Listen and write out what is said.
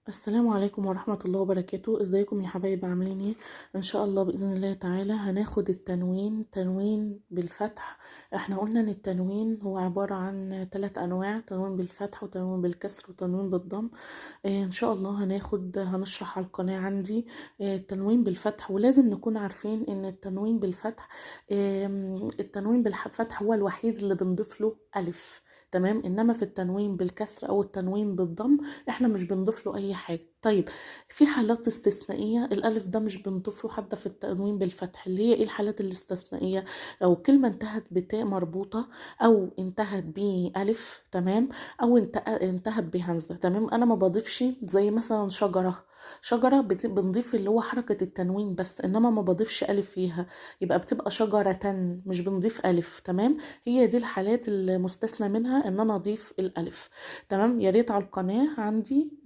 السلام عليكم ورحمة الله وبركاته. ازيكم يا حبايب؟ عاملين ايه؟ ان شاء الله بإذن الله تعالى هناخد التنوين، تنوين بالفتح. احنا قلنا ان التنوين هو عبارة عن 3 انواع: تنوين بالفتح وتنوين بالكسر وتنوين بالضم. ان شاء الله هنشرح على القناة عندي التنوين بالفتح. ولازم نكون عارفين ان التنوين بالفتح، التنوين بالفتح هو الوحيد اللي بنضيف له ألف، تمام. انما في التنوين بالكسر او التنوين بالضم احنا مش بنضيف له اي حاجه. طيب، في حالات استثنائيه الالف ده مش بنضيف له حتى في التنوين بالفتح. اللي هي ايه الحالات الاستثنائيه؟ لو كلمه انتهت بتاء مربوطه، او انتهت بالف، تمام، او انتهت بهمزه، تمام، انا ما بضيفش. زي مثلا شجره، شجره بنضيف اللي هو حركه التنوين بس، انما ما بضيفش الف فيها، يبقى بتبقى شجره، مش بنضيف الف، تمام. هي دي الحالات المستثنى منها ان انا اضيف الالف، تمام. يا ريت على القناه عندي